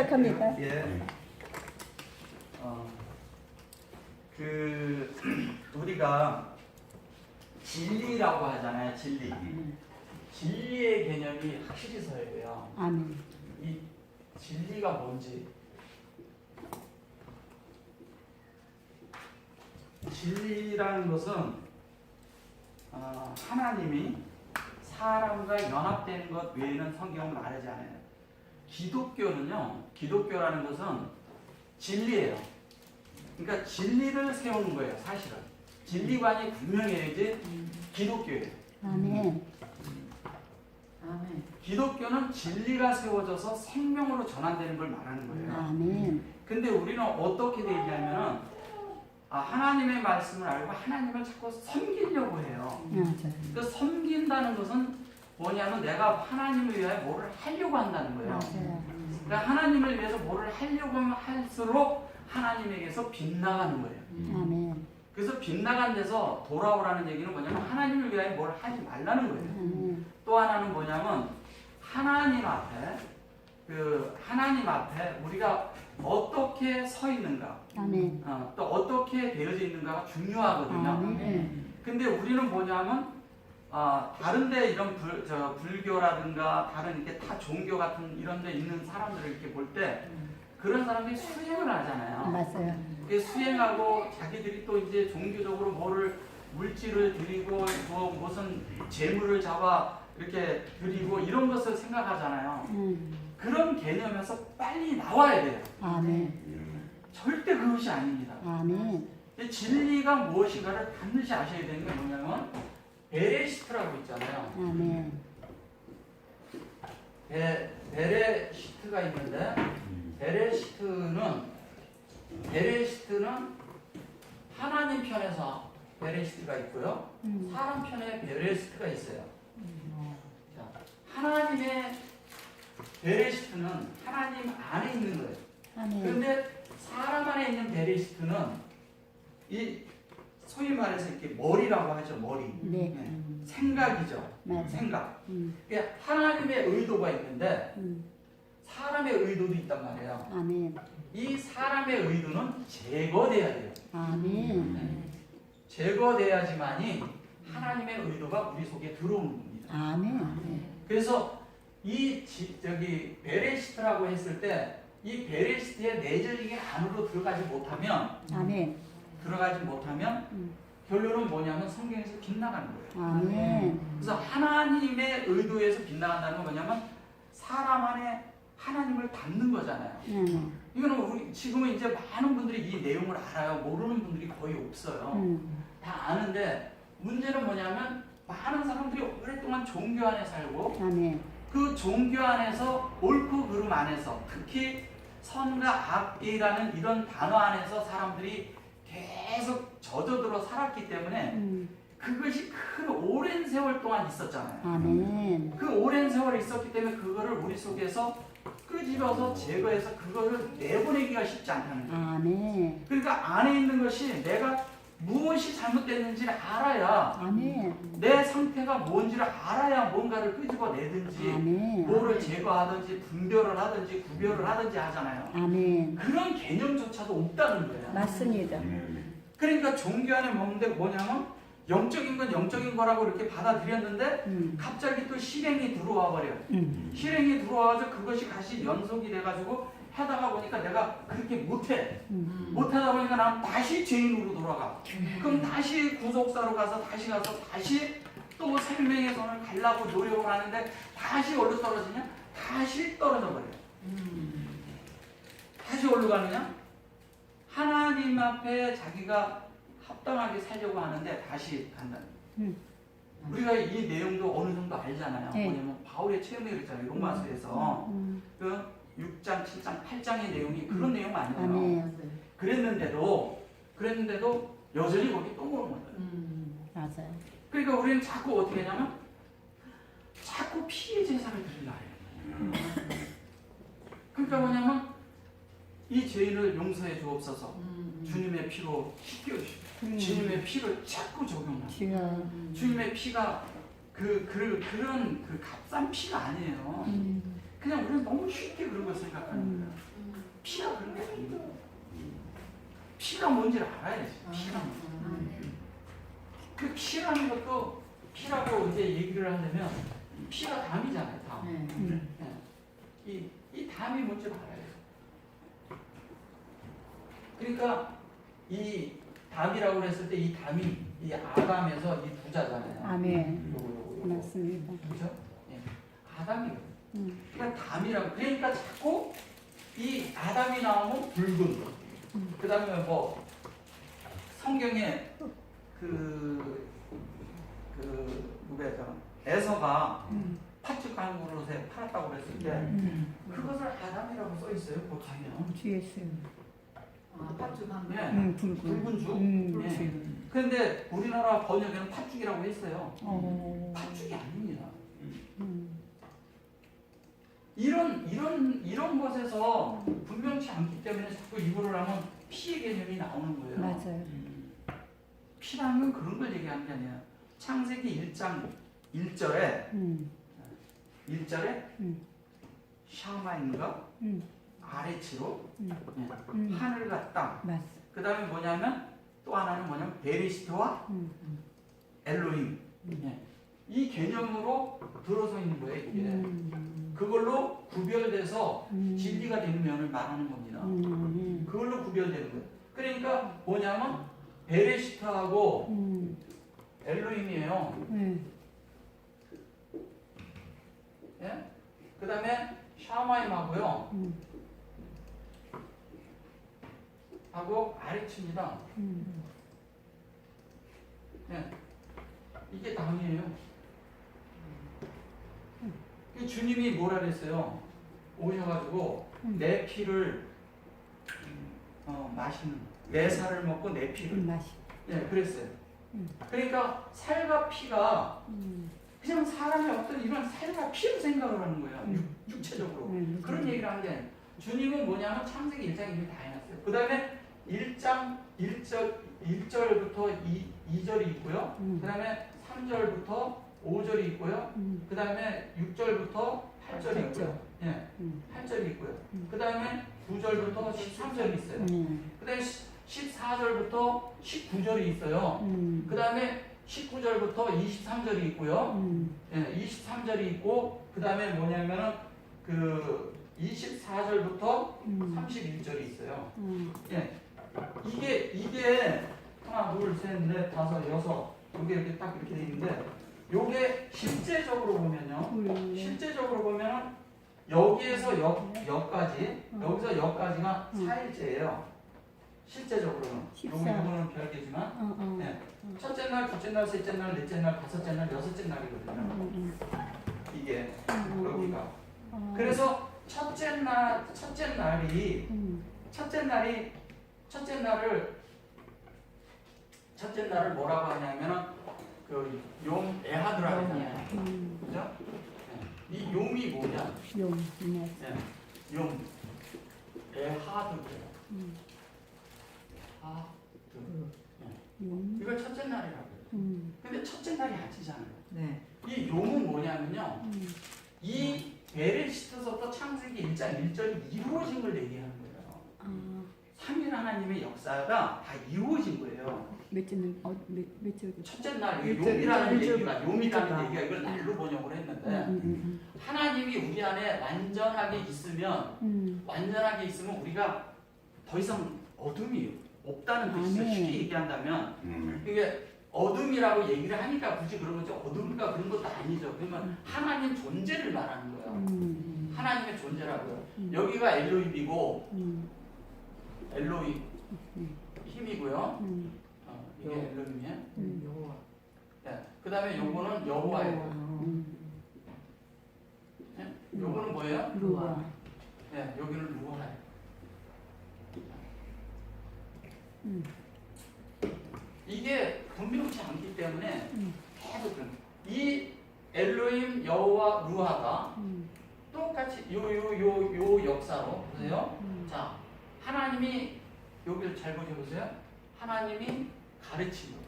시작합니다. 예. 우리가 진리라고 하잖아요. 진리. 진리의 개념이 확실히 서야 돼요. 아멘. 이 진리가 뭔지. 진리라는 것은 하나님이 사람과 연합되는 것 외에는 성경은 말하지 않아요. 기독교라는 것은 진리예요. 그러니까 진리를 세우는 거예요, 사실은. 진리관이 분명해야지 기독교예요. 아멘. 아멘. 기독교는 진리가 세워져서 생명으로 전환되는 걸 말하는 거예요. 아멘. 근데 우리는 어떻게 되냐면은 하나님의 말씀을 알고 하나님을 자꾸 섬기려고 해요. 맞아요. 그 섬긴다는 것은 뭐냐면 내가 하나님을 위하여 뭐를 하려고 한다는 거예요. 맞아요. 그러니까 하나님을 위해서 뭐를 하려고 하면 할수록 하나님에게서 빗나가는 거예요. 아멘. 그래서 빗나간 데서 돌아오라는 얘기는 뭐냐면 하나님을 위하여 뭘 하지 말라는 거예요. 아멘. 또 하나는 뭐냐면 하나님 앞에 우리가 어떻게 서 있는가, 아멘. 또 어떻게 되어져 있는가가 중요하거든요. 아멘. 근데 우리는 뭐냐면 다른데 이런 불교라든가 다른 이렇게 타 종교 같은 이런 데 있는 사람들을 이렇게 볼 때 그런 사람들이 수행을 하잖아요. 맞아요. 그 수행하고 자기들이 또 이제 종교적으로 뭐를 물질을 드리고 무슨 재물을 잡아 이렇게 드리고 이런 것을 생각하잖아요. 그런 개념에서 빨리 나와야 돼요. 아멘. 절대 그것이 아닙니다. 아멘. 진리가 무엇인가를 반드시 아셔야 되는 게 뭐냐면 베레시트라고 있잖아요. 아멘. 베레시트가 있는데 베레시트는 하나님 편에서 베레시트가 있고요. 사람 편에 베레시트가 있어요. 자, 하나님의 베레시트는 하나님 안에 있는 거예요. 아멘. 그런데 사람 안에 있는 베레시트는 이 소위 말해서 이렇게 머리라고 하죠. 머리. 네. 생각이죠. 맞아요. 생각. 그러니까 하나님의 의도가 있는데 사람의 의도도 있단 말이에요. 아멘. 이 사람의 의도는 제거돼야 돼요. 아멘. 제거돼야지만이 하나님의 의도가 우리 속에 들어오는 겁니다. 아멘. 그래서 베레시트라고 했을 때 이 베레시트의 내적인 안으로 들어가지 못하면 아멘. 결론은 뭐냐면 성경에서 빗나가는 거예요. 아멘. 그래서 하나님의 의도에서 빗나간다는 건 뭐냐면 사람 안에 하나님을 담는 거잖아요. 이거는 우리 지금은 이제 많은 분들이 이 내용을 알아요. 모르는 분들이 거의 없어요. 다 아는데 문제는 뭐냐면 많은 사람들이 오랫동안 종교 안에 살고 아멘. 그 종교 안에서 옳고 그름 안에서 특히 선과 악이라는 이런 단어 안에서 사람들이 계속 젖어들어 살았기 때문에 그것이 큰 오랜 세월 동안 있었잖아요. 아멘. 그 오랜 세월이 있었기 때문에 그거를 우리 속에서 끄집어서 제거해서 그거를 내보내기가 쉽지 않다는 거예요. 아멘. 그러니까 안에 있는 것이 내가 무엇이 잘못됐는지를 알아야 아멘. 내 상태가 뭔지를 알아야 뭔가를 끄집어내든지 아멘. 뭐를 제거하든지 분별을 하든지 구별을 하든지 하잖아요. 아멘. 그런 개념조차도 없다는 거예요. 맞습니다. 그러니까 종교 안에 뭐냐면 영적인 건 영적인 거라고 이렇게 받아들였는데 갑자기 또 실행이 들어와 버려요. 실행이 들어와서 그것이 다시 연속이 돼가지고 하다가 보니까 내가 그렇게 못해. 못하다 보니까 난 다시 죄인으로 돌아가. 그럼 다시 구속사로 가서 다시 또 생명의 손을 가려고 노력을 하는데 다시 어디로 떨어지냐? 다시 떨어져 버려요. 다시 어디로 가느냐? 하나님 앞에 자기가 합당하게 살려고 하는데 다시 간다는 거예요. 우리가 이 내용도 어느 정도 알잖아요. 네. 뭐냐면 바울의 체험이 그랬잖아요. 로마서에서 그 6장, 7장, 8장의 내용이 그런 내용 아니에요. 아멘. 그랬는데도 여전히 거기 또 그런 거예요. 맞아요. 그러니까 우리는 자꾸 어떻게 하냐면 자꾸 피해 제사를 드리려 해요. 그러니까 뭐냐면 이 죄인을 용서해 주옵소서. 주님의 피로 씻겨주시고 주님의 피를 자꾸 적용하고 주님의 피가 그런 값싼 피가 아니에요. 그냥 우리는 너무 쉽게 그런 걸 생각하는 거야. 피가 그런 게 아니고 피가 뭔지를 알아야지. 피가 뭔지. 그 피라는 것도 피라고 이제 얘기를 하려면 피가 담이잖아요. 담. 네. 이 담이 뭔지 알아요. 그러니까 이 담이라고 그랬을 때 이 담이 이 아담에서 이 부자잖아요. 아멘. 요거. 맞습니다. 그죠? 예. 아담이거든요. 그러니까 담이라고. 그러니까 자꾸 이 아담이 나오면 붉은. 그 다음에 뭐 성경에 누구야 에서가 팥죽 한 그릇에 팔았다고 그랬을 때 그것을 아담이라고 써 있어요. 보시면. 뒤에 있어요. 팥죽 한 거. 예. 붉은. 붉은 죽. 붉은. 그런데 우리나라 번역에는 팥죽이라고 했어요. 어. 팥죽이 아닙니다. 이런 것에서 분명치 않기 때문에 자꾸 이거를 하면 피의 개념이 나오는 거예요. 맞아요. 피라는 건 그런 걸 얘기하는 게 아니야. 창세기 1장 1절에 1절에 샤마인가 아래치로 하늘과 땅. 맞어. 그 다음에 뭐냐면 또 하나는 뭐냐면 베리시트와 엘로힘. 예. 이 개념으로 들어서 있는 거예요. 이게. 그걸로 구별돼서 진리가 되는 면을 말하는 겁니다. 그걸로 구별되는 거예요. 그러니까 뭐냐면 베레시트하고 엘로힘이에요. 예? 그 다음에 샤마임하고요. 하고 아레치입니다. 예. 이게 담이에요. 주님이 뭐라 그랬어요? 오셔가지고 내 피를 마시는, 내 살을 먹고 내 피를. 맛이. 예, 그랬어요. 그러니까 살과 피가 그냥 사람의 어떤 이런 살과 피로 생각을 하는 거예요. 육체적으로. 그런 얘기를 하는 게 주님은 뭐냐면 창세기 1장 이미 다 해놨어요. 그 다음에 1장 1절부터 2절이 있고요. 그 다음에 3절부터 5절이 있고요. 그 다음에 6절부터 8절이 있고요. 예, 8절이 있고요. 그 다음에 9절부터 13절이 있어요. 그 다음에 14절부터 19절이 있어요. 그 다음에 19절부터 23절이 있고요. 예, 23절이 있고, 그 다음에 뭐냐면은 그 24절부터 31절이 있어요. 예, 이게 하나, 둘, 셋, 넷, 다섯, 여섯, 이게 이렇게 딱 이렇게 돼 있는데, 요게 실제적으로 보면요. 실제적으로 보면은 여기에서 여기까지, 여기서 여기까지가 4일째예요. 실제적으로는. 요거는 별개지만. 네. 첫째 날, 둘째 날, 셋째 날, 넷째 날, 다섯째 날, 여섯째 날이거든요. 이게 여기가. 그래서 첫째 날을 뭐라고 하냐면은 용 에하드라 하잖아요. 그죠? 네. 이 용이 뭐냐? 용. 네. 용 에하드예요. 이걸 첫째 날이라고 해요. 근데 첫째 날이 아니잖아요. 네. 이 용은 뭐냐면요. 이 베레시트서부터 창세기 1장 1절이 이루어진 걸 얘기하는 거예요. 삼위 하나님의 역사가 다 이루어진 거예요. 몇절 첫째 날 일절, 용이라는 일절, 얘기가 용이라는 얘기가 이걸 날로 번역을 했는데 하나님이 우리 안에 완전하게 있으면 우리가 더 이상 어둠이 없다는 뜻이죠. 쉽게 얘기한다면 이게 어둠이라고 얘기를 하니까 굳이 그런 거죠. 어둠과 그런 것도 아니죠. 그러면 하나님 존재를 말하는 거예요. 하나님의 존재라고요. 여기가 엘로힘이고 엘로힘 힘이고요. 이게 엘로힘이에요. 여호와. 네. 그 다음에 요거는 여호와예요. 네? 요거는 뭐예요? 루아. 네, 여기는 루아예요. 이게 분명치 않기 때문에 계속 이 엘로힘 여호와 루아가 똑같이 요 역사로 보세요. 자, 하나님이 여기를 잘 보셔보세요. 하나님이 가르치고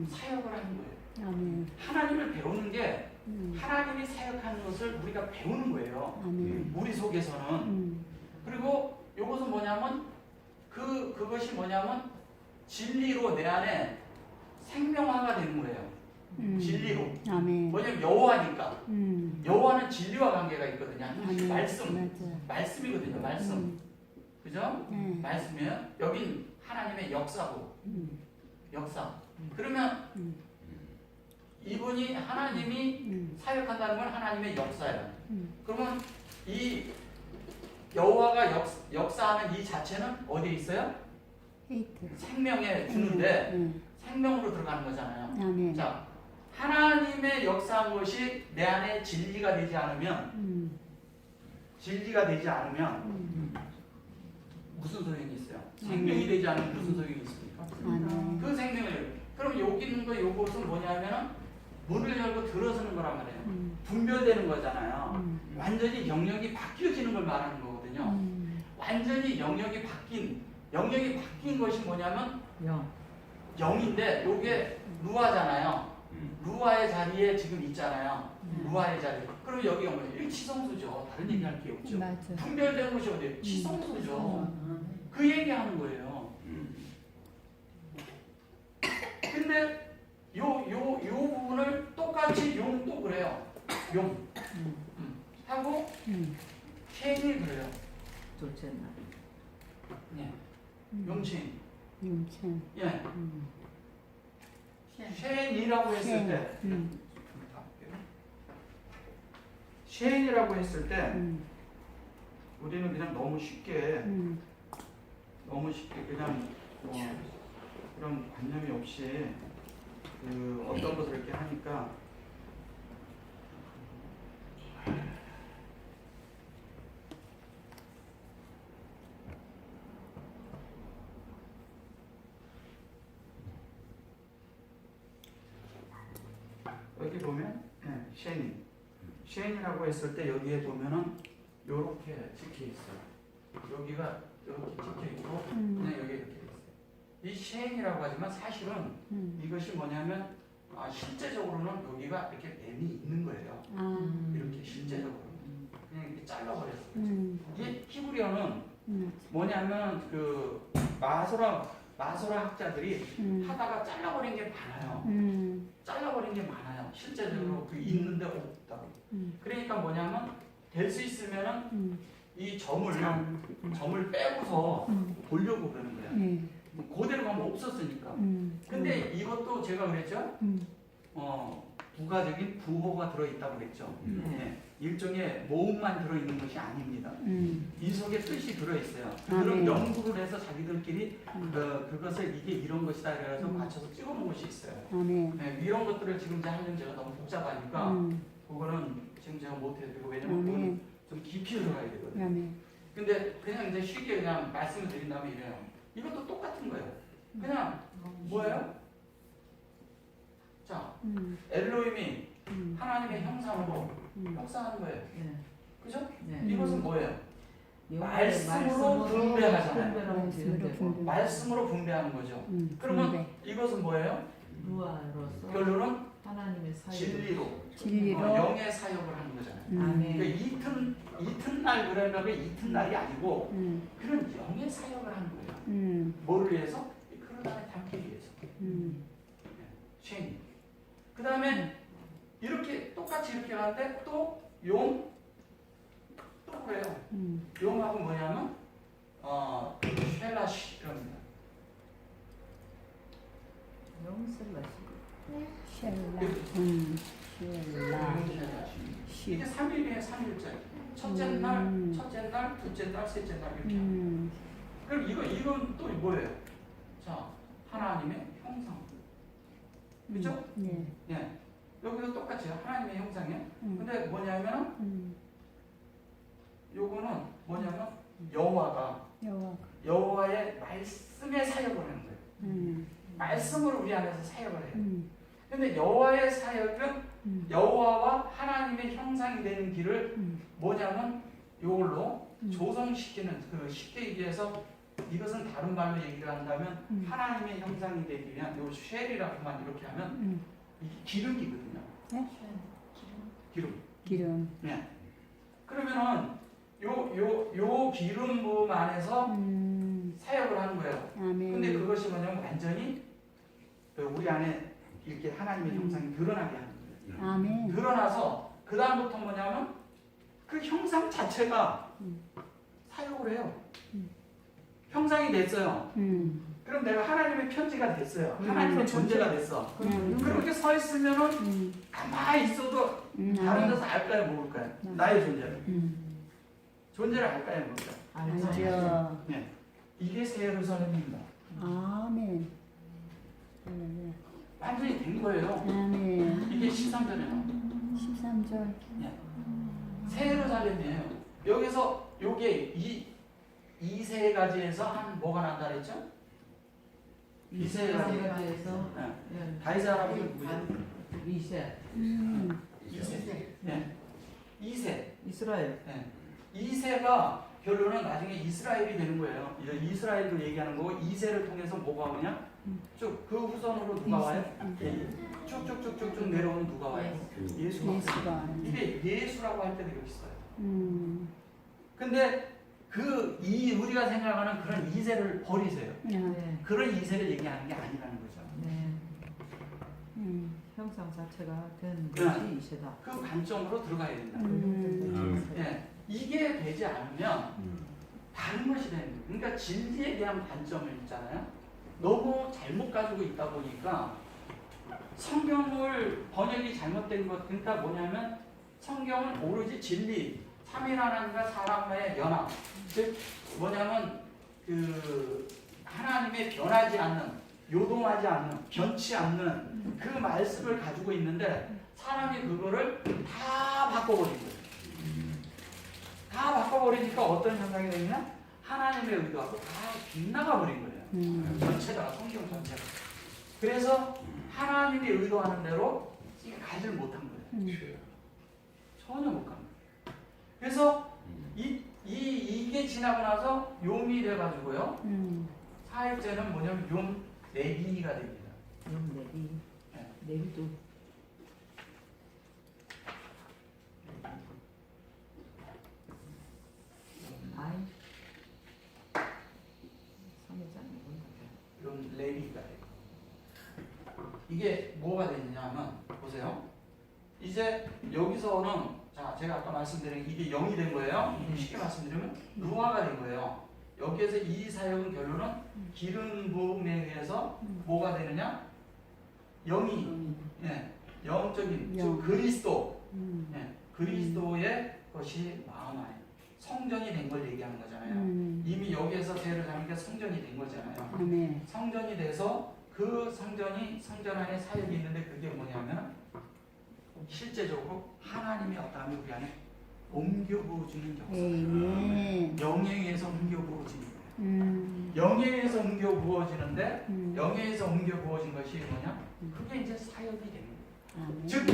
사역을 하는 거예요. 아멘. 하나님을 배우는 게 하나님이 사역하는 것을 우리가 배우는 거예요. 아멘. 우리 속에서는. 그리고 이것은 뭐냐면 그것이 뭐냐면 진리로 내 안에 생명화가 되는 거예요. 진리로. 아멘. 뭐냐면 여호와니까. 여호와는 진리와 관계가 있거든요. 아멘. 말씀. 맞아요. 말씀이거든요. 말씀. 그죠? 네. 말씀이에요. 여긴 하나님의 역사고. 역사. 그러면 이분이 하나님이 사역한다는 건 하나님의 역사예요. 그러면 이 여호와가 역사하는 이 자체는 어디에 있어요? 헤이트. 생명에 주는데 생명으로 들어가는 거잖아요. 아멘. 자, 하나님의 역사한 것이 내 안에 진리가 되지 않으면 무슨 소용이 있어요? 생명이 되지 않으면 무슨 소용이 있습니까? 아멘. 그 생명을 그럼 여기 있는 거 요것은 뭐냐면은 문을 열고 들어서는 거란 말이에요. 분별되는 거잖아요. 완전히 영역이 바뀌어지는 걸 말하는 거거든요. 완전히 영역이 바뀐 것이 뭐냐면 영인데 요게 루아잖아요. 루아의 자리에 지금 있잖아요. 루아의 자리. 그럼 여기가 뭐예요? 이게 치성수죠. 다른 얘기할 게 없죠. 맞아요. 분별된 것이 어디예요? 치성수죠. 그 얘기하는 거예요. 근데 요 부분을 똑같이 용 또 그래요. 용. 하고 쉐인이 그래요. 둘째나. 예. 용신. 용천. 예. 쉐인이라고 했을 때 쉐인이라고 했을 때 우리는 그냥 너무 쉽게 그냥 그런 관념이 없이 어떤 것을 이렇게 하니까 여기 보면 쉐인이라고 했을 때 여기에 보면은 요렇게 찍혀 있어요. 여기가 이렇게 찍혀 있고 그냥 여기 이렇게 돼 있어요. 이 쉐인이라고 하지만 사실은 이것이 뭐냐면 실제적으로는 여기가 이렇게 뱀이 있는 거예요. 이렇게 실제적으로 그냥 이렇게 잘라버렸어요. 이게 히브리어는 뭐냐면 그 마소라 학자들이 하다가 잘라버린 게 많아요. 잘라버린 게 많아요. 실제적으로 그 있는데 없다고. 그러니까 뭐냐면 될 수 있으면은 이 점을 빼고서 보려고 그러는 거예요. 그대로 가면 없었으니까. 근데 이것도 제가 그랬죠. 부가적인 부호가 들어있다고 그랬죠. 네. 일종의 모음만 들어있는 것이 아닙니다. 이 속에 뜻이 들어있어요. 그런 연구를 해서 자기들끼리 그것을 이게 이런 것이다 그래서 맞춰서 찍어놓은 것이 있어요. 네, 이런 것들을 지금 하려면 제가 너무 복잡하니까 그거는 지금 제가 못해드리고 왜냐면 그건 좀 깊이 들어가야 되거든요. 근데 그냥 이제 쉽게 그냥 말씀을 드린다면 이래요. 이것도 똑같은 거예요. 그냥 뭐예요? 자, 엘로힘이 하나님의 형상으로 형상하는 거예요. 그죠? 이것은 뭐예요? 말씀으로 분배하잖아요. 말씀으로 분배하는 거죠. 그러면 이것은 뭐예요? 루아로서 결론은 하나님의 사역. 진리로 영의 사역을 하는 거잖아요. 아멘. 이튿날 그러면 이튿날이 아니고 그런 영의 사역을 하는 거예요. 뭐를 위해서? 그런 안에 담기 위해서. 쉐인. 그 다음에 이렇게 똑같이 이렇게 하는데 또 그래요. 용하고 뭐냐면 쉘라시랍니다. 이게 3일이에요. 3일째. 첫째 날, 둘째 날, 셋째 날 이렇게. 그럼 이건 또 뭐예요? 자, 하나님의 형상. 그렇죠? 네. 여기도 똑같이 하나님의 형상이에요. 근데 뭐냐면 요거는 뭐냐면 여호와의 말씀의 사역을 하는 거예요. 말씀으로 우리 안에서 사역을 해요. 근데 여호와의 사역은 여호와와 하나님의 형상이 되는 길을 뭐냐면 이걸로 조성시키는 쉽게 얘기해서 이것은 다른 말로 얘기를 한다면 하나님의 형상이 되기 위한 요 쉘이라고만 이렇게 하면 이게 기름이거든요. 기름. 기름. 네. 그러면은 요 기름 부음 안에서 사역을 하는 거예요. 아멘. 근데 그것이 뭐냐면 완전히 우리 안에 이렇게 하나님의 형상이 드러나게 하는 거예요. 아멘. 드러나서 그 다음부터 뭐냐면 그 형상 자체가 사역을 해요. 형상이 됐어요. 그럼 내가 하나님의 편지가 됐어요. 하나님의 존재가 됐어. 그렇게 서 있으면은 가만히 있어도 다른 데서 알까요, 모를까요? 나의 존재를. 존재를 알까요, 모를까요? 알죠. 네. 이게 새 예루살렘입니다. 아멘. 할렐루야. 완전히 된 거예요. 아멘. 이게 13절이에요. 13절. 새 예루살렘이에요. 여기서 요게 이 세 가지에서 한 뭐가 난다 그랬죠? 이 세 가지. 가지에서 네. 다윗 할아버지 누구죠? 이세 이세. 네. 이세. 이스라엘 네. 이세가 결론은 나중에 이스라엘이 되는 거예요. 이스라엘도 얘기하는 거고 이세를 통해서 뭐가 오냐? 쭉 그 후손으로 누가 와요? 예. 쭉쭉쭉쭉쭉 내려오는 누가 와요? 예수가. 예수가. 이게 예수라고 할 때도 여기 있어요. 근데 우리가 생각하는 그런 이세를 버리세요. 네. 그런 이세를 얘기하는 게 아니라는 거죠. 네. 형상 자체가 된 네. 것이 이세다. 그 관점으로 들어가야 된다. 예. 이게 되지 않으면 다른 것이 되는 거예요. 그러니까 진리에 대한 관점을 있잖아요. 너무 잘못 가지고 있다 보니까 성경을 번역이 잘못된 것, 그러니까 뭐냐면 성경은 오로지 진리, 삼위 하나님과 사람의 연합, 즉 뭐냐면 그 하나님의 변하지 않는, 요동하지 않는, 변치 않는 그 말씀을 가지고 있는데 사람이 그거를 다 바꿔버린 거예요. 다 바꿔버리니까 어떤 현상이 되느냐? 하나님의 의도하고 다 빗나가 버린 거예요. 전체가, 성경 전체가. 그래서 하나님이 의도하는 대로 이게 가지를 못한 거예요. 전혀 못 간 거예요. 그래서 이게 지나고 나서 용이 돼가지고요. 사일제는 뭐냐면 용 내기가 됩니다. 용 내기. 네. 내기도 아이 선회장이 온다. 용 레비가 돼요. 이게 뭐가 되느냐 하면 보세요. 이제 여기서는 자 제가 아까 말씀드린 이게 0이 된 거예요. 쉽게 말씀드리면 루아가 된 거예요. 여기에서 이 사역은 결론은 기름 부음에 의해서 뭐가 되느냐? 0이 예, 영적인 즉 그리스도 예, 그리스도의 것이 마음 안에 성전이 된 걸 얘기하는 거잖아요. 이미 여기에서 죄를 잡는 게 성전이 된 거잖아요. 아멘. 성전이 돼서 그 성전 안에 사역이 있는데 그게 뭐냐면 실제적으로 하나님의 어떠함이 우리 안에 옮겨 부어주는 역사. 영에 의해서 옮겨 부어지는 거예요. 영에 의해서 옮겨 부어지는데 영에 의해서 옮겨 부어진 것이 뭐냐? 그게 이제 사역이 되는 거예요. 아멘. 즉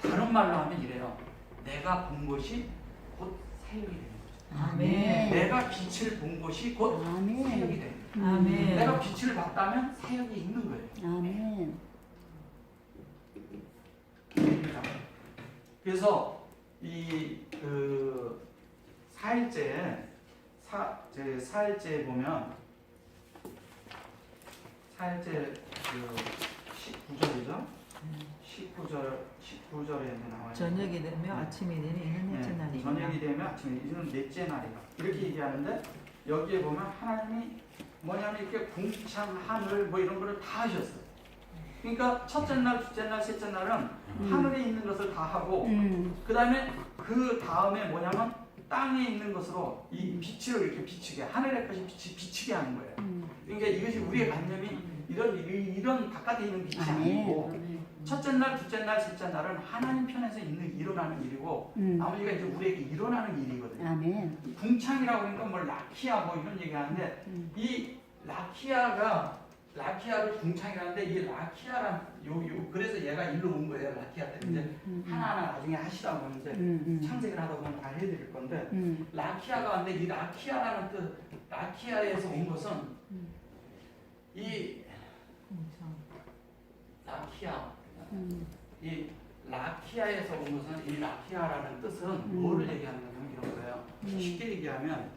다른 말로 하면 이래요. 내가 본 것이 곧 사역이 되는 거죠. 아멘. 내가 빛을 본 것이 곧 아멘. 사역이 되는 거예요. 아멘. 내가 빛을 봤다면 사역이 있는 거예요. 아멘. 그래서 그 사일제 보면 사일제 그 19절이죠. 19절에 나와요. 저녁이 되면 아침이 되면 이는 넷째 네, 날이구나. 저녁이 되면 아침이 이는 넷째 날이다. 이렇게 얘기하는데 여기에 보면 하나님이 뭐냐면 이렇게 궁창 하늘 뭐 이런 거를 다 하셨어요. 그러니까 첫째 날, 둘째 날, 셋째 날은 하늘에 있는 것을 다 하고 그 다음에 뭐냐면 땅에 있는 것으로 이 빛을 이렇게 비추게 하늘의 것이 비추게 하는 거예요. 그러니까 이것이 우리의 관념이 이런 바깥에 있는 빛이 아니고 첫째 날, 둘째 날, 셋째 날은 하나님 편에서 일어나는 일이고 나머지가 이제 우리에게 일어나는 일이거든요. 아멘. 궁창이라고 하니까 뭐 라키아 뭐 이런 얘기하는데 이 라키아를 궁창이라는데 이 라키아란 그래서 얘가 일로 온 거예요. 라키아 때문에 하나하나 나중에 하시라고 하는데 창세기를 하다 보면 다 해드릴 건데 라키아가 왔는데 이 라키아라는 뜻 라키아에서 온 것은 이 라키아 이 라키아에서 온 것은 이 라키아라는 뜻은 뭐를 얘기하는 거냐면 이런 거예요. 쉽게 얘기하면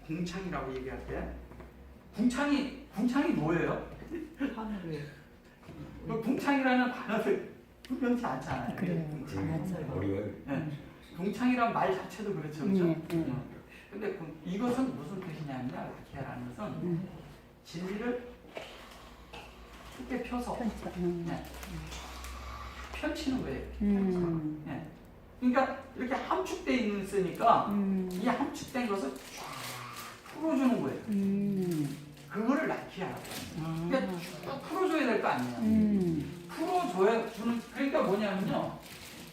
궁창이라고 얘기할 때 궁창이 뭐예요? 하늘을 그 궁창이라는 단어를 분명치 않잖아요. 그래요. 궁창. 맞아요. 어려워요. 네. 궁창이란 말 자체도 그렇죠, 그렇죠? 네. 근데 이것은 무슨 뜻이냐면 라키아라는 것은 진리를 크게 펴서 편차. 네. 펼치는 거예요. 네. 그러니까 이렇게 함축돼 있으니까 이 함축된 것을 쫙 풀어주는 거예요. 그거를 라키아라고 해요. 그러니까 쭉 풀어줘야 될 거 아니에요. 풀어줘야 주는 그러니까 뭐냐면요.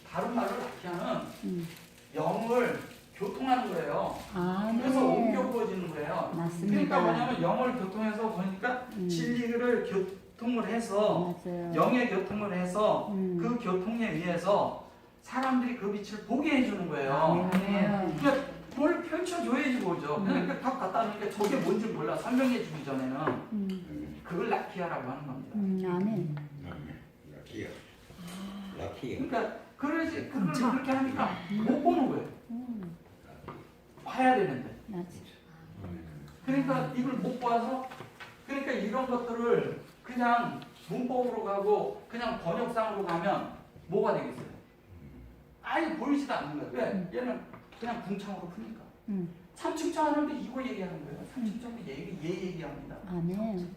다른 말로 라키아는 영을 교통하는 거예요. 그래서 옮겨 부어지는 거예요. 맞습니다. 그러니까 뭐냐면 영을 교통해서 보니까 진리를 교통을 해서 맞아요. 영의 교통을 해서 그 교통에 의해서 사람들이 그 빛을 보게 해주는 거예요. 그러니까 뭘 펼쳐줘야지 보죠. 그냥 이렇게 탁 갖다 놓으니까 저게 뭔지 몰라. 설명해 주기 전에는 그걸 라키아라고 하는 겁니다. 아멘. 라키야. 라키야. 그러니까 그러지 그걸 그렇게 하니까 못 보는 거예요. 봐야 되는데. 맞아. 그러니까 이걸 못 봐서 그러니까 이런 것들을 그냥 문법으로 가고 그냥 번역상으로 가면 뭐가 되겠어요? 아예 보이지도 않는 거예요. 왜? 얘는 그냥 궁창으로 푸니까. 3층 하는데 이거 얘기하는 거예요. 3층 얘 얘기합니다. 아멘.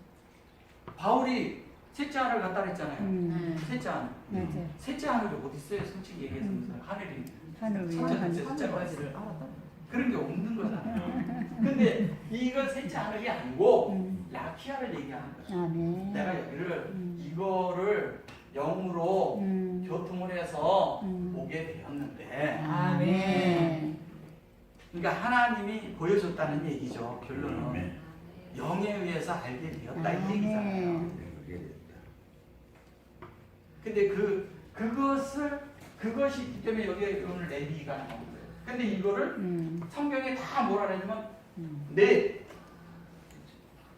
바울이 셋째 하늘 갔다 그랬잖아요. 셋째 하늘. 맞아요. 셋째 하늘이 어디 있어요? 솔직히 얘기해서 하늘이. 하늘 위에 첫째, 하늘. 둘째, 하늘까지를 알았다는 그런 게 없는 거잖아요. 근데 이건 셋째 하늘이 아니고 라키아를 얘기하는 거죠. 아멘. 내가 여기를 이거를 영으로 교통을 해서 보게 되었는데 아멘. 그러니까 하나님이 보여줬다는 얘기죠. 결론은 네. 영에 의해서 알게 되었다 이 얘기잖아요. 근데 그것이 있기 때문에 여기에 오늘 레비가 나온 거예요. 근데 이거를 성경에 다 뭐라 그러냐면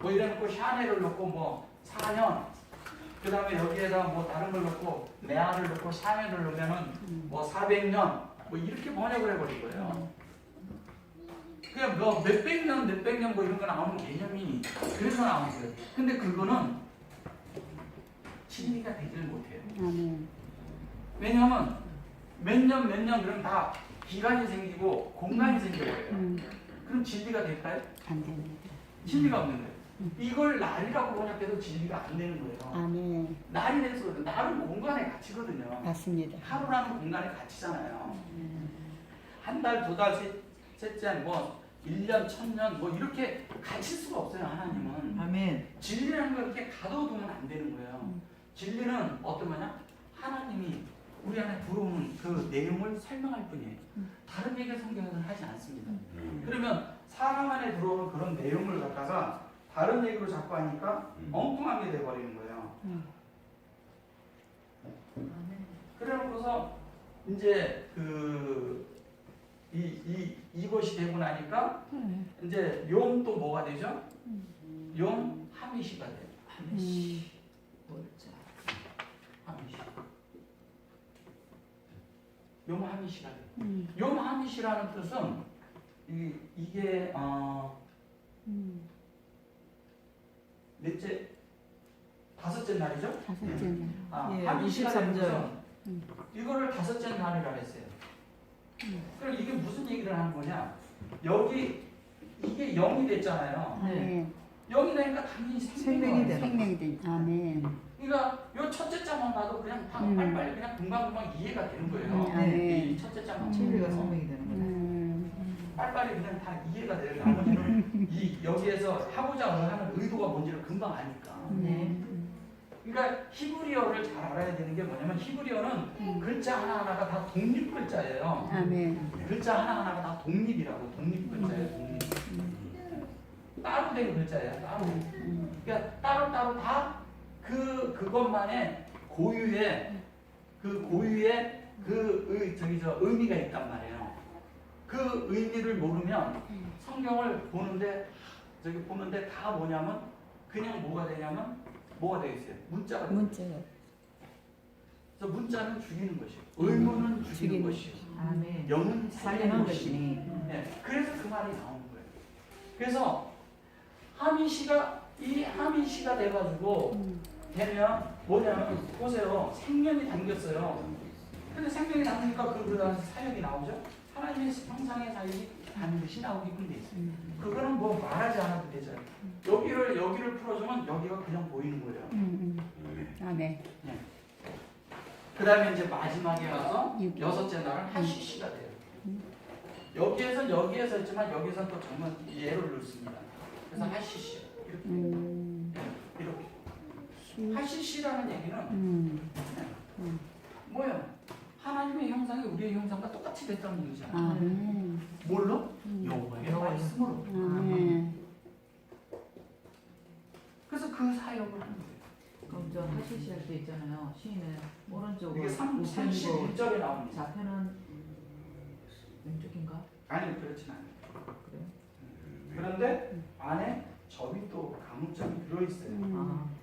뭐 이래놓고 샤넬을 넣고 뭐 4년 그 다음에 여기에다 뭐 다른 걸 넣고 메아를 넣고 샤넬을 넣으면은 뭐 400년 뭐 이렇게 번역을 해버린 거예요. 그냥 뭐 몇백 년 뭐 이런 거 나오는 개념이 그래서 나온 거예요. 근데 그거는 진리가 되지를 못해요. 아멘. 왜냐하면 몇 년 그러면 다 기간이 생기고 공간이 생겨버려요. 그럼 진리가 될까요? 안 됩니다. 진리가 없는 거예요. 이걸 날이라고 번역해도 진리가 안 되는 거예요. 아멘. 날이 돼서 날은 공간의 가치거든요. 맞습니다. 하루라는 공간의 가치잖아요. 한 달, 두 달, 셋째, 뭐 1년, 1000년 뭐 이렇게 가칠 수가 없어요. 하나님은. 아멘. 진리라는 걸 이렇게 가둬두면 안 되는 거예요. 진리는 어떤 거냐? 하나님이 우리 안에 들어오는 그 내용을 설명할 뿐이에요. 다른 얘기 성경은 하지 않습니다. 그러면 사람 안에 들어오는 그런 내용을 갖다가 다른 얘기로 자꾸 하니까 엉뚱하게 돼버리는 거예요. 그래놓고서 이제 이것이 되고 나니까 이제 용 또 뭐가 되죠? 용 하미시가 돼요. 하미시. 뭘자. 하미시. 용 하미시가 돼요. 용 하미시라는 뜻은 이게 넷째 다섯째 날이죠? 다섯째 날. 예, 하미시가 23절. 되는 이거를 다섯째 날이라 했어요. 그럼 이게 무슨 얘기를 하는 거냐? 여기 이게 0이 됐잖아요. 아멘. 0이 되니까 당연히 생명이 생명이 되는 생명이 된. 아멘. 그러니까 요 첫째 장만 봐도 그냥 빨리빨리 그냥 금방금방 이해가 되는 거예요. 아멘. 이 첫째 장만 진리가 보면 생명이 되는 거다. 빨리빨리 그냥 다 이해가 돼요. 나머지는 이 여기에서 하고자 하는 의도가 뭔지를 금방 아니까. 네. 그러니까 히브리어를 잘 알아야 되는 게 뭐냐면 히브리어는 글자 하나하나가 다 독립 글자예요. 아멘. 글자 하나하나가 다 독립이라고. 독립 글자예요. 독립. 따로 된 글자예요. 따로. 그러니까 따로 다 그것만의 고유의 의미가 있단 말이에요. 그 의미를 모르면 성경을 보는데 다 뭐냐면 그냥 뭐가 되냐면 뭐가 되겠어요? 문자가 돼요. 문자요. 그래서 문자는 죽이는 것이요. 의문은 죽이는 죽이는 것이요. 아멘. 영은 살리는 살리는 것이요. 것이니. 네, 그래서 그 말이 나오는 거예요. 그래서 하민시가 돼가지고 되면 뭐냐면 보세요. 생명이 담겼어요. 근데 생명이 담기니까 그러다 사역이 나오죠. 하나님의 형상의 사역이 반드시 나오게끔 돼 있어요. 그거는 뭐 말하지 않아도 되잖아요. 여기를 풀어주면 여기가 그냥 보이는 거예요. 아멘. 그 다음에 이제 마지막에 가서 육. 여섯째 날은 하시시가 돼요. 여기에서 했지만 여기서 또 정말 예를 넣습니다. 그래서 하시시 이렇게 이렇게 하시시라는 얘기는 뭐예요? 하나님의 형상이 우리의 형상과 똑같이 됐다는 얘기잖아요. 아멘. 뭘로? 여호와의 말씀으로. 아멘. 그래서 그 사역을 하는 거예요. 그럼 저 하시시 할 때 있잖아요. 시인은 오른쪽으로 이게 우편이고 31절에 나옵니다. 좌편은 왼쪽인가? 아니 그렇진 않아요. 그래요? 그런데 안에 접이 또 가문점이 들어있어요.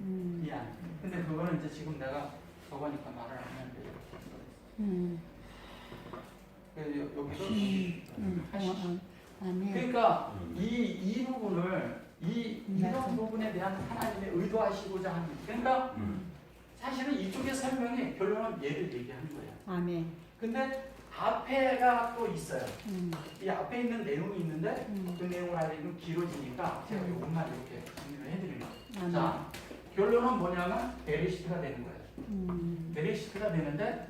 이 안에. 근데 그거는 이제 지금 내가 적으니까 말을 안 하는데 여기서 하시시. 아멘. 그러니까 이 부분을 이런 부분에 대한 하나님의 의도하시고자 하는 그러니까 사실은 이쪽의 설명이 결론은 얘를 얘기하는 거예요. 아멘. 근데 앞에가 또 있어요. 이 앞에 있는 내용이 있는데 그 내용을 알려면 길어지니까 제가 이것만 이렇게 정리를 해드리는 거예요. 자, 결론은 뭐냐면 베레시트가 되는 거예요. 베레시트가 되는데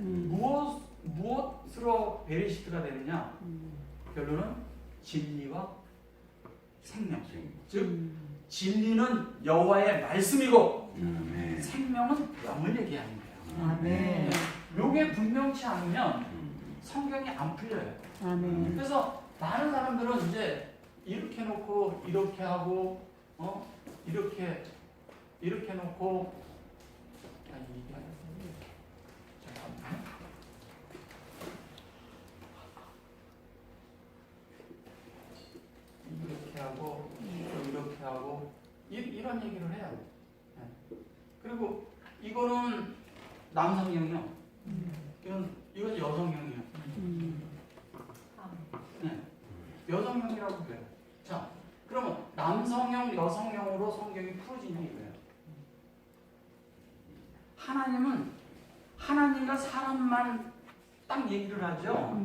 무엇으로 베레시트가 되느냐? 결론은 진리와 생명. 즉 진리는 여호와의 말씀이고 생명은 영을 얘기하는 거예요. 아멘. 요게 분명치 않으면 성경이 안 풀려요. 아멘. 그래서 많은 사람들은 이제 이렇게 놓고 이렇게 하고 이렇게 놓고 잠깐만. 이렇게 하고 이렇게 하고 이런 얘기를 해요. 네. 그리고 이거는 남성형이요. 이건 여성형이요. 네. 여성형이라고 그래요. 자, 그러면 남성형, 여성형으로 성경이 풀어지냐 이거예요. 하나님과 사람만 딱 얘기를 하죠.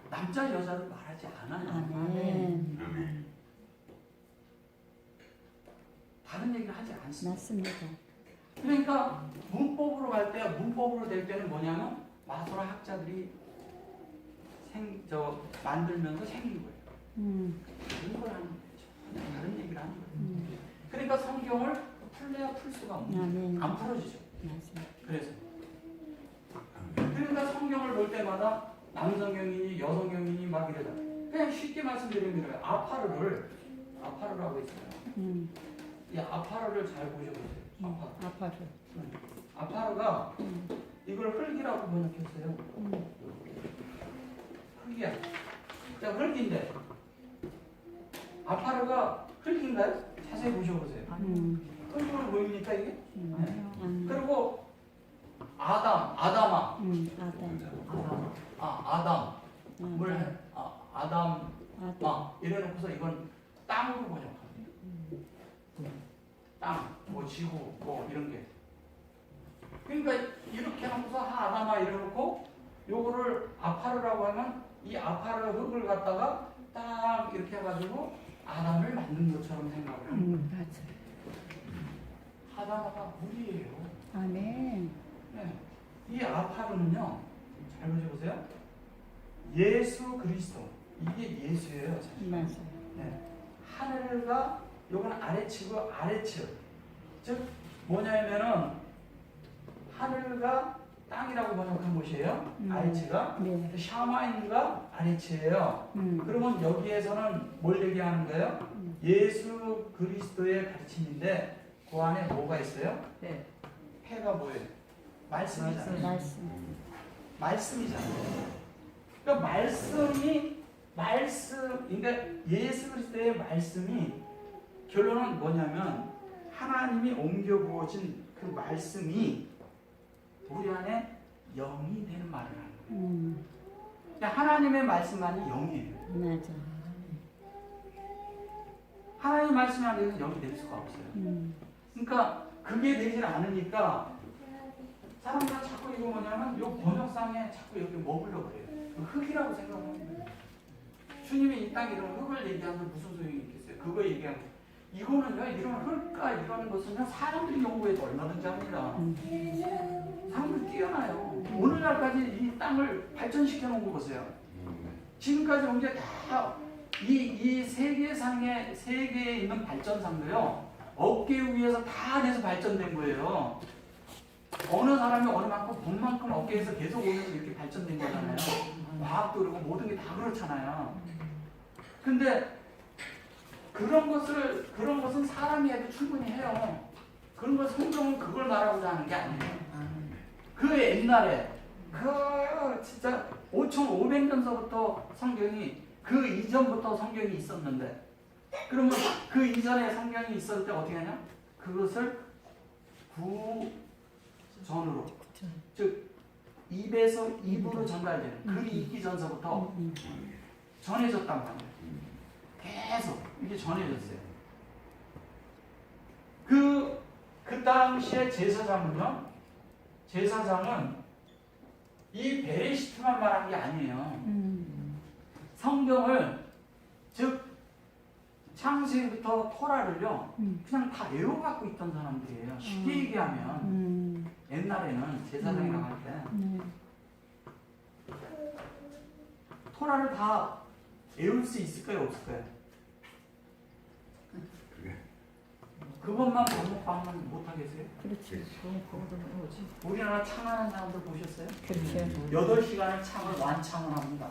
남자 여자를 말하지 않아요. 아멘. 다른 얘기를 하지 않습니다. 맞습니다. 그러니까 문법으로 갈 때, 문법으로 될 때는 뭐냐면 마소라 학자들이 만들면서 생긴 거예요. 다른 걸 하는 거죠. 다른 얘기를 하는 거예요. 그러니까 성경을 풀래야 풀 수가 없는 거예요. 안 풀어지죠. 맞습니다. 그래서 그러니까 성경을 볼 때마다 남성형이니 여성형이니 막 이러잖아. 그냥 쉽게 말씀드리면 이래요. 아파르라고 있어요. 이 아파르를 잘 보셔보세요. 아파르. 아파르가 이걸 흙이라고 번역했어요. 흙이야. 그러니까 흙인데 아파르가 흙인가요? 자세히 보셔보세요. 흙으로 보입니까 이게? 네. 그리고 아담. 이래놓고서 이건 땅으로 번역합니다. 땅, 뭐 지구, 뭐 이런 게. 그러니까 이렇게 하면서 아담아 이래놓고 요거를 아파르라고 하면 이 아파르 흙을 갖다가 딱 이렇게 해가지고 아담을 만든 것처럼 생각을 합니다. 맞아요. 아담아가 물이에요. 아멘. 네. 이 아파르는요, 잘 보셔보세요. 예수 그리스도. 이게 예수예요, 사실. 맞아요. 네. 하늘과 요건 아래치고 아래측. 즉 뭐냐면은 하늘과 땅이라고 번역한 곳이에요. 아래치가. 네. 샤마인과 아래치예요. 그러면 여기에서는 뭘 얘기하는 거예요? 예수 그리스도의 가르침인데 그 안에 뭐가 있어요? 네. 해가 뭐예요? 말씀이잖아요. 말씀이잖아요. 그러니까 그러니까 예수 그리스도의 말씀이 결론은 뭐냐면 하나님이 옮겨 부어진 그 말씀이 우리 안에 영이 되는 말을 하는 거예요. 그러니까 하나님의 말씀만이 영이에요. 맞아. 하나님의 말씀 안 되면 영이 될 수가 없어요. 그러니까 그게 되질 않으니까 사람들 자꾸 이거 뭐냐면 요 번역상에 자꾸 여기 머물러 그래요. 흙이라고 생각하는 거예요. 주님이 이 땅에 이런 흙을 얘기하면 무슨 소용이 있겠어요? 그거 얘기하면 이거는요, 이런 흙과 이런 것은요, 사람들이 연구해도 얼마든지 합니다. 사람들 뛰어나요. 오늘날까지 이 땅을 발전시켜 놓은 거 보세요. 지금까지 온 게 다 이 세계에 있는 발전상도요, 어깨 위에서 다 돼서 발전된 거예요. 어느 사람이 어느 만큼 본 만큼 어깨에서 계속 오면서 이렇게 발전된 거잖아요. 과학도 그렇고 모든 게 다 그렇잖아요. 근데 그런 것은 사람이 해도 충분히 해요. 그런 거 성경은 그걸 말하고자 하는 게 아니에요. 그 옛날에 진짜 5,500년서부터 성경이 그 이전부터 성경이 있었는데 그러면 그 이전에 성경이 있을 때 어떻게 하냐? 그것을 구전으로 즉 입에서 입으로 전달되는 그 있기 전서부터 전해졌단 말이에요. 계속 이게 전해졌어요. 그 당시에 제사장은 이 베레시트만 말한 게 아니에요. 성경을 즉 창세기부터 토라를요 그냥 다 외워갖고 있던 사람들이에요. 쉽게 얘기하면 옛날에는 제사장이라고 할 때 토라를 다 외울 수 있을까요, 없을까요? 그것만 반복하면 못하겠어요? 그렇지. 우리나라 창하는 사람들 보셨어요? 그렇죠. 8시간을 창을 완창을 합니다.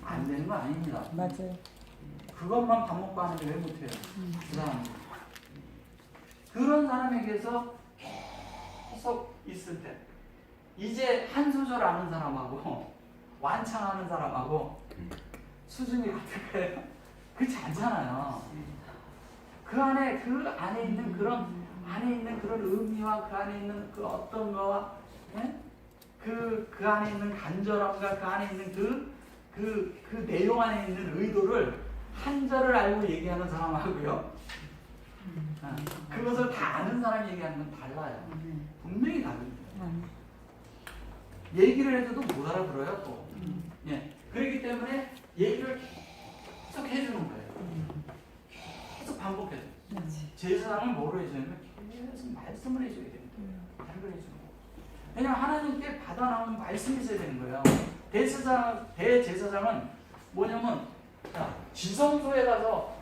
안 되는 거 아닙니다. 맞아요. 그것만 반복하는데 왜 못해요? 그 사람. 그런 사람에게서 계속 있을 때 이제 한 소절 아는 사람하고 완창하는 사람하고 수준이 같을까요? 그렇지 않잖아요. 그 안에 있는 그런 의미와 그 안에 있는 그 어떤 거와 그 안에 있는 간절함과 그 안에 있는 그 내용 안에 있는 의도를 한 절을 알고 얘기하는 사람하고요. 그것을 다 아는 사람이 얘기하는 건 달라요. 분명히 다릅니다. 얘기를 해줘도 못 알아들어요, 또. 예. 그렇기 때문에 얘기를 계속 해주는 거예요. 계속 반복해서. 제사장은 뭐로 해주냐면 계속 말씀을 해줘야 됩니다. 말을 해주는 거예요. 왜냐면 하나님께 받아 나오는 말씀이 있어야 되는 거예요. 대제사장은 뭐냐면 지성소에 가서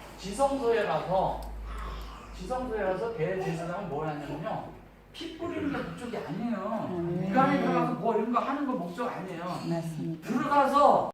대제사장은 뭘 하냐면요. 피 뿌리는 게 목적이 아니에요. 그 안에 들어가서 뭐 이런 거 하는 거 목적 아니에요. 맞습니다. 들어가서